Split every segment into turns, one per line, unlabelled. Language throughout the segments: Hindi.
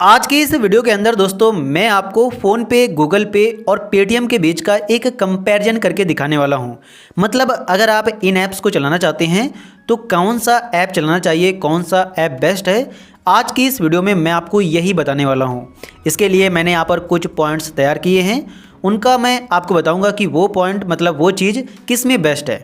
आज की इस वीडियो के अंदर दोस्तों मैं आपको फ़ोनपे, गूगल पे और पेटीएम के बीच का एक कंपैरिजन करके दिखाने वाला हूं। मतलब अगर आप इन ऐप्स को चलाना चाहते हैं तो कौन सा ऐप चलाना चाहिए, कौन सा ऐप बेस्ट है, आज की इस वीडियो में मैं आपको यही बताने वाला हूं। इसके लिए मैंने यहाँ पर कुछ पॉइंट्स तैयार किए हैं, उनका मैं आपको बताऊँगा कि वो पॉइंट मतलब वो चीज़ किस में बेस्ट है।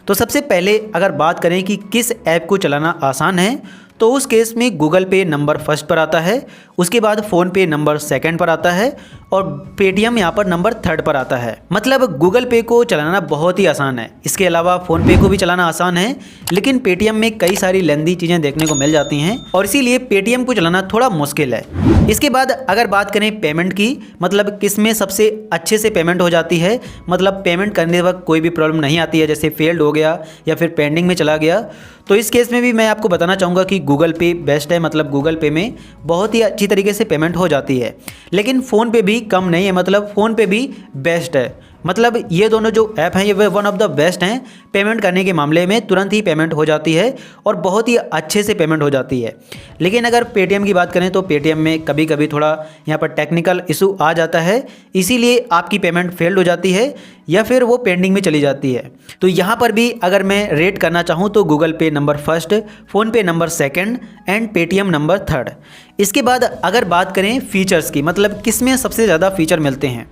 तो सबसे पहले अगर बात करें कि किस ऐप को चलाना आसान है तो उस केस में गूगल पे नंबर फर्स्ट पर आता है, उसके बाद फ़ोनपे नंबर सेकंड पर आता है और पेटीएम यहाँ पर नंबर थर्ड पर आता है। मतलब गूगल पे को चलाना बहुत ही आसान है, इसके अलावा फ़ोनपे को भी चलाना आसान है, लेकिन पेटीएम में कई सारी लेंदी चीज़ें देखने को मिल जाती हैं और इसीलिए पेटीएम को चलाना थोड़ा मुश्किल है। इसके बाद अगर बात करें पेमेंट की, मतलब किसमें सबसे अच्छे से पेमेंट हो जाती है, मतलब पेमेंट करने वक्त कोई भी प्रॉब्लम नहीं आती है, जैसे फेल्ड हो गया या फिर पेंडिंग में चला गया, तो इस केस में भी मैं आपको बताना चाहूँगा कि गूगल पे बेस्ट है। मतलब गूगल पे में बहुत ही अच्छी तरीके से पेमेंट हो जाती है, लेकिन फ़ोनपे भी कम नहीं है, मतलब फ़ोनपे भी बेस्ट है। मतलब ये दोनों जो ऐप हैं ये वन ऑफ द बेस्ट हैं। पेमेंट करने के मामले में तुरंत ही पेमेंट हो जाती है और बहुत ही अच्छे से पेमेंट हो जाती है। लेकिन अगर पेटीएम की बात करें तो पेटीएम में कभी कभी थोड़ा यहाँ पर टेक्निकल इशू आ जाता है, इसीलिए आपकी पेमेंट फेल्ड हो जाती है या फिर वो पेंडिंग में चली जाती है। तो यहाँ पर भी अगर मैं रेट करना चाहूँ तो गूगल पे number first, PhonePe number second and Paytm number third. इसके बाद अगर बात करें फीचर्स की, मतलब किस में सबसे ज़्यादा फीचर मिलते हैं,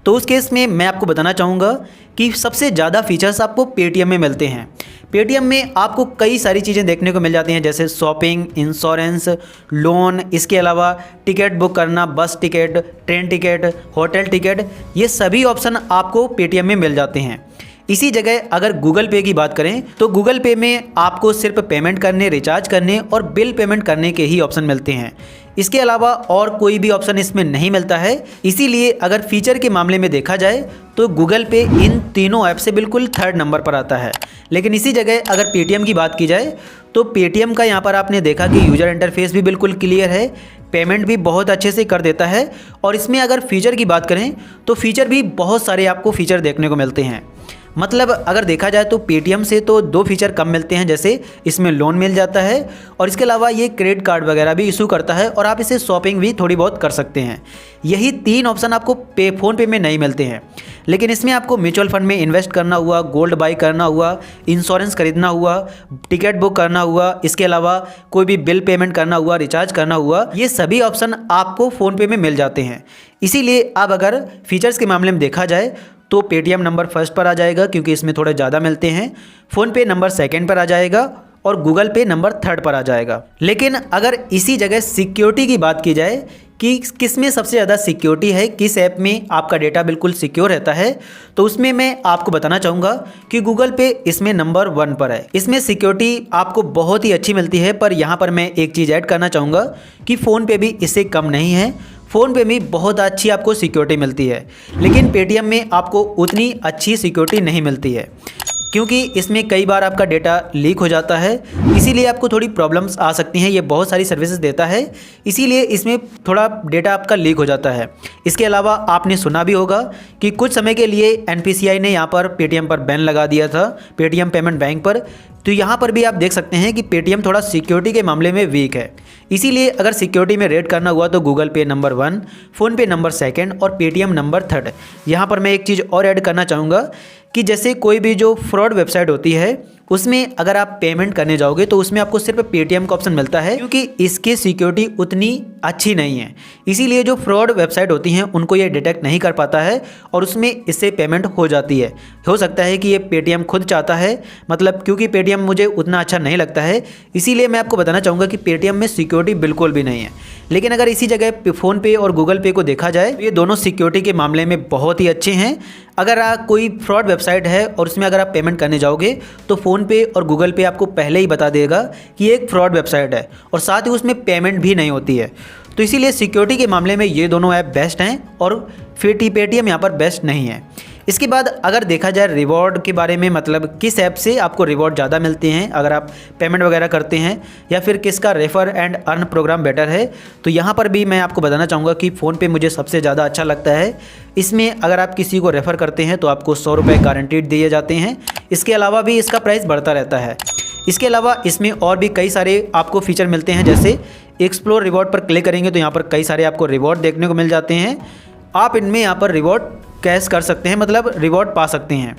तो उस केस में मैं आपको बताना चाहूँगा कि सबसे ज़्यादा फीचर्स आपको पेटीएम में मिलते हैं। पेटीएम में आपको कई सारी चीज़ें देखने को मिल जाती हैं, जैसे शॉपिंग, इंश्योरेंस, लोन, इसके अलावा टिकट बुक करना, बस ticket, train ticket, hotel ticket, ये सभी ऑप्शन आपको पेटीएम में मिल जाते हैं। इसी जगह अगर गूगल पे की बात करें तो गूगल पे में आपको सिर्फ पेमेंट करने, रिचार्ज करने और बिल पेमेंट करने के ही ऑप्शन मिलते हैं। इसके अलावा और कोई भी ऑप्शन इसमें नहीं मिलता है। इसीलिए अगर फीचर के मामले में देखा जाए तो गूगल पे इन तीनों ऐप से बिल्कुल थर्ड नंबर पर आता है। लेकिन इसी जगह अगर पेटीएम की बात की जाए तो पेटीएम का यहाँ पर आपने देखा कि यूज़र इंटरफेस भी बिल्कुल क्लियर है, पेमेंट भी बहुत अच्छे से कर देता है और इसमें अगर फ़ीचर की बात करें तो फ़ीचर भी बहुत सारे आपको फ़ीचर देखने को मिलते हैं। मतलब अगर देखा जाए तो पेटीएम से तो दो फीचर कम मिलते हैं, जैसे इसमें लोन मिल जाता है और इसके अलावा ये क्रेडिट कार्ड वगैरह भी इशू करता है और आप इसे शॉपिंग भी थोड़ी बहुत कर सकते हैं। यही तीन ऑप्शन आपको फ़ोनपे में नहीं मिलते हैं। लेकिन इसमें आपको म्यूचुअल फंड में इन्वेस्ट करना हुआ, गोल्ड बाई करना हुआ, इंश्योरेंस खरीदना हुआ, टिकट बुक करना हुआ, इसके अलावा कोई भी बिल पेमेंट करना हुआ, रिचार्ज करना हुआ, ये सभी ऑप्शन आपको फ़ोनपे में मिल जाते हैं। इसीलिए अब अगर फीचर्स के मामले में देखा जाए तो पेटीएम नंबर फर्स्ट पर आ जाएगा क्योंकि इसमें थोड़े ज़्यादा मिलते हैं, फ़ोनपे नंबर सेकंड पर आ जाएगा और गूगल पे नंबर थर्ड पर आ जाएगा। लेकिन अगर इसी जगह सिक्योरिटी की बात की जाए कि किस में सबसे ज़्यादा सिक्योरिटी है, किस ऐप में आपका डेटा बिल्कुल सिक्योर रहता है, तो उसमें मैं आपको बताना चाहूँगा कि गूगल पे इसमें नंबर 1 पर है। इसमें सिक्योरिटी आपको बहुत ही अच्छी मिलती है, पर यहाँ पर मैं एक चीज़ ऐड करना चाहूँगा कि फ़ोनपे भी इससे कम नहीं है। फ़ोनपे में बहुत अच्छी आपको सिक्योरिटी मिलती है, लेकिन पेटीएम में आपको उतनी अच्छी सिक्योरिटी नहीं मिलती है क्योंकि इसमें कई बार आपका डेटा लीक हो जाता है, इसीलिए आपको थोड़ी प्रॉब्लम्स आ सकती हैं। ये बहुत सारी सर्विसेज देता है, इसीलिए इसमें थोड़ा डेटा आपका लीक हो जाता है। इसके अलावा आपने सुना भी होगा कि कुछ समय के लिए एनपीसीआई ने यहाँ पर पेटीएम पर बैन लगा दिया था, पेटीएम पेमेंट बैंक पर। तो यहाँ पर भी आप देख सकते हैं कि पेटीएम थोड़ा सिक्योरिटी के मामले में वीक है। इसीलिए अगर सिक्योरिटी में रेट करना हुआ तो गूगल पे नंबर 1, फ़ोनपे नंबर सेकंड और पेटीएम नंबर थर्ड। यहाँ पर मैं एक चीज़ और ऐड करना चाहूँगा कि जैसे कोई भी जो फ्रॉड वेबसाइट होती है उसमें अगर आप पेमेंट करने जाओगे तो उसमें आपको सिर्फ पेटीएम का ऑप्शन मिलता है क्योंकि इसकी सिक्योरिटी उतनी अच्छी नहीं है। इसीलिए जो फ्रॉड वेबसाइट होती हैं उनको ये डिटेक्ट नहीं कर पाता है और उसमें इससे पेमेंट हो जाती है। हो सकता है कि ये पेटीएम खुद चाहता है, मतलब क्योंकि पेटीएम मुझे उतना अच्छा नहीं लगता है, इसीलिए मैं आपको बताना चाहूँगा कि पेटीएम में सिक्योरिटी बिल्कुल भी नहीं है। लेकिन अगर इसी जगह फ़ोनपे और गूगल पे को देखा जाए तो ये दोनों सिक्योरिटी के मामले में बहुत ही अच्छे हैं। अगर कोई फ्रॉड वेबसाइट है और उसमें अगर आप पेमेंट करने जाओगे तो फ़ोनपे और गूगल पे आपको पहले ही बता देगा कि ये एक फ्रॉड वेबसाइट है और साथ ही उसमें पेमेंट भी नहीं होती है। तो इसीलिए सिक्योरिटी के मामले में ये दोनों ऐप बेस्ट हैं और पेटीएम यहाँ पर बेस्ट नहीं है। इसके बाद अगर देखा जाए रिवॉर्ड के बारे में, मतलब किस ऐप से आपको रिवॉर्ड ज़्यादा मिलते हैं अगर आप पेमेंट वगैरह करते हैं, या फिर किसका refer and earn program better है, तो यहाँ पर भी मैं आपको बताना चाहूँगा कि फ़ोनपे मुझे सबसे ज़्यादा अच्छा लगता है। इसमें अगर आप किसी को रेफ़र करते हैं तो आपको 100 रुपये गारंटीड दिए जाते हैं। इसके अलावा भी इसका प्राइस बढ़ता रहता है। इसके अलावा इसमें और भी कई सारे आपको फीचर मिलते हैं, जैसे एक्सप्लोर रिवॉर्ड पर क्लिक करेंगे तो यहाँ पर कई सारे आपको रिवॉर्ड देखने को मिल जाते हैं। आप इनमें यहाँ पर रिवॉर्ड कैश कर सकते हैं, मतलब रिवॉर्ड पा सकते हैं।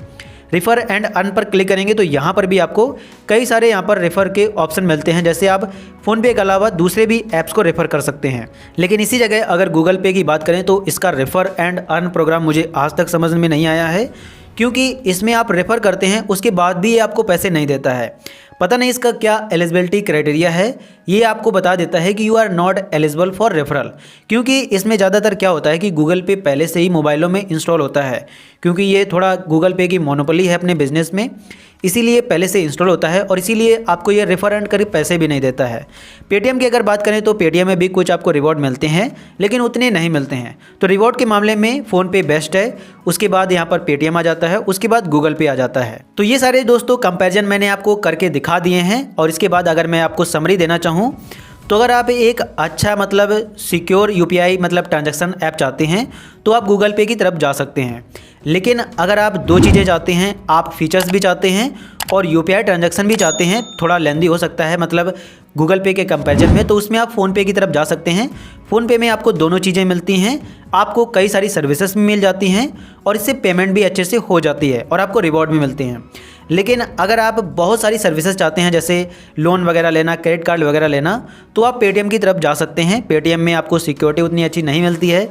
रेफर एंड अर्न पर क्लिक करेंगे तो यहाँ पर भी आपको कई सारे यहाँ पर रेफर के ऑप्शन मिलते हैं, जैसे आप फ़ोनपे के अलावा दूसरे भी ऐप्स को रेफ़र कर सकते हैं। लेकिन इसी जगह अगर गूगल पे की बात करें तो इसका रेफर एंड अर्न प्रोग्राम मुझे आज तक समझ में नहीं आया है, क्योंकि इसमें आप रेफ़र करते हैं उसके बाद भी ये आपको पैसे नहीं देता है। पता नहीं इसका क्या एलिजिबिलिटी क्राइटेरिया है, ये आपको बता देता है कि you are not eligible for referral, क्योंकि इसमें ज़्यादातर क्या होता है कि गूगल पे पहले से ही मोबाइलों में इंस्टॉल होता है, क्योंकि ये थोड़ा गूगल पे की मोनोपोली है अपने बिजनेस में, इसीलिए पहले से इंस्टॉल होता है और इसीलिए आपको ये रेफर एंड करके पैसे भी नहीं देता है। पेटीएम की अगर बात करें तो पेटीएम में भी कुछ आपको रिवॉर्ड मिलते हैं, लेकिन उतने नहीं मिलते हैं। तो रिवॉर्ड के मामले में फ़ोनपे बेस्ट है, उसके बाद यहाँ पर पेटीएम आ जाता है, उसके बाद गूगल पे आ जाता है। तो ये सारे दोस्तों कंपैरिजन मैंने आपको करके दिखा दिए हैं। और इसके बाद अगर मैं आपको समरी देना चाहूँ तो अगर आप एक अच्छा मतलब सिक्योर यूपीआई मतलब ट्रांजैक्शन ऐप चाहते हैं तो आप गूगल पे की तरफ जा सकते हैं। लेकिन अगर आप दो चीज़ें चाहते हैं, आप फीचर्स भी चाहते हैं और यूपीआई ट्रांजैक्शन भी चाहते हैं, थोड़ा लेंदी हो सकता है मतलब गूगल पे के कंपैरिजन में, तो उसमें आप फ़ोनपे की तरफ जा सकते हैं। फ़ोनपे में आपको दोनों चीज़ें मिलती हैं, आपको कई सारी सर्विसेज भी मिल जाती हैं और इससे पेमेंट भी अच्छे से हो जाती है और आपको रिवॉर्ड भी मिलते हैं। लेकिन अगर आप बहुत सारी सर्विसेज चाहते हैं, जैसे लोन वगैरह लेना, क्रेडिट कार्ड वगैरह लेना, तो आप पेटीएम की तरफ जा सकते हैं। पेटीएम में आपको सिक्योरिटी उतनी अच्छी नहीं मिलती है,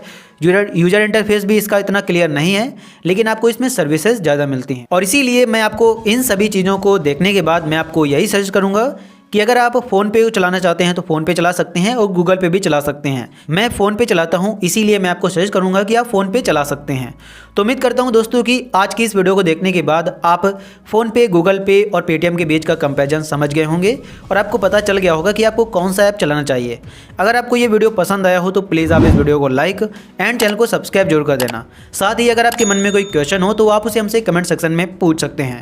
यूजर इंटरफेस भी इसका इतना क्लियर नहीं है, लेकिन आपको इसमें सर्विसेज ज़्यादा मिलती हैं। और इसीलिए मैं आपको इन सभी चीज़ों को देखने के बाद मैं आपको यही सजेस्ट करूँगा कि अगर आप फ़ोनपे चलाना चाहते हैं तो फ़ोनपे चला सकते हैं और गूगल पे भी चला सकते हैं। मैं फ़ोनपे चलाता हूं, इसीलिए मैं आपको सजेस्ट करूंगा कि आप फ़ोनपे चला सकते हैं। तो उम्मीद करता हूं दोस्तों कि आज की इस वीडियो को देखने के बाद आप फ़ोनपे, गूगल पे और पेटीएम के बीच का कंपैरिजन समझ गए होंगे और आपको पता चल गया होगा कि आपको कौन सा ऐप चलाना चाहिए। अगर आपको ये वीडियो पसंद आया हो तो प्लीज़ आप इस वीडियो को लाइक एंड चैनल को सब्सक्राइब जरूर कर देना। साथ ही अगर आपके मन में कोई क्वेश्चन हो तो आप उसे हमसे कमेंट सेक्शन में पूछ सकते हैं।